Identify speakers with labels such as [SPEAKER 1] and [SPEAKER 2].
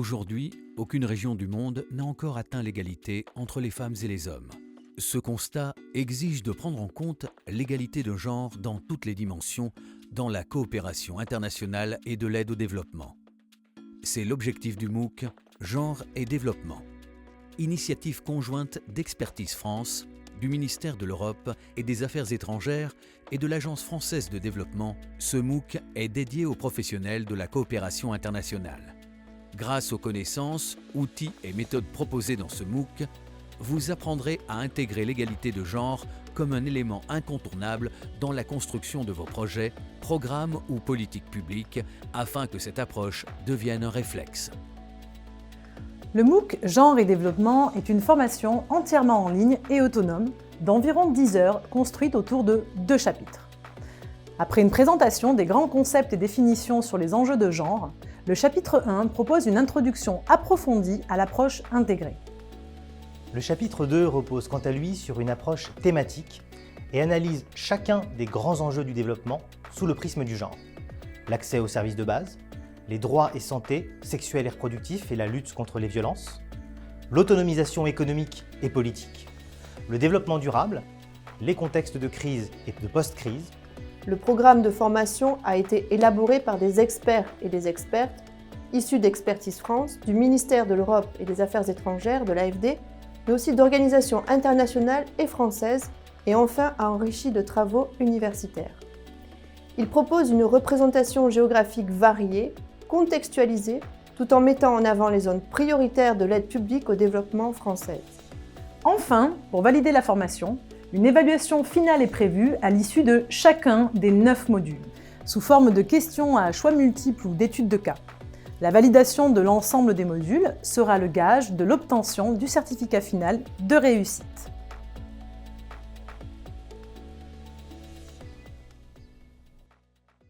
[SPEAKER 1] Aujourd'hui, aucune région du monde n'a encore atteint l'égalité entre les femmes et les hommes. Ce constat exige de prendre en compte l'égalité de genre dans toutes les dimensions dans la coopération internationale et de l'aide au développement. C'est l'objectif du MOOC Genre et Développement. Initiative conjointe d'Expertise France, du ministère de l'Europe et des Affaires étrangères et de l'Agence française de développement, ce MOOC est dédié aux professionnels de la coopération internationale. Grâce aux connaissances, outils et méthodes proposés dans ce MOOC, vous apprendrez à intégrer l'égalité de genre comme un élément incontournable dans la construction de vos projets, programmes ou politiques publiques afin que cette approche devienne un réflexe.
[SPEAKER 2] Le MOOC Genre et Développement est une formation entièrement en ligne et autonome d'environ 10 heures construite autour de 2 chapitres. Après une présentation des grands concepts et définitions sur les enjeux de genre, le chapitre 1 propose une introduction approfondie à l'approche intégrée.
[SPEAKER 3] Le chapitre 2 repose quant à lui sur une approche thématique et analyse chacun des grands enjeux du développement sous le prisme du genre. L'accès aux services de base, les droits et santé sexuels et reproductifs et la lutte contre les violences, l'autonomisation économique et politique, le développement durable, les contextes de crise et de post-crise.
[SPEAKER 4] Le programme de formation a été élaboré par des experts et des expertes issus d'Expertise France, du ministère de l'Europe et des Affaires étrangères, de l'AFD, mais aussi d'organisations internationales et françaises, et enfin a enrichi de travaux universitaires. Il propose une représentation géographique variée, contextualisée, tout en mettant en avant les zones prioritaires de l'aide publique au développement française.
[SPEAKER 2] Enfin, pour valider la formation, une évaluation finale est prévue à l'issue de chacun des 9 modules, sous forme de questions à choix multiples ou d'études de cas. La validation de l'ensemble des modules sera le gage de l'obtention du certificat final de réussite.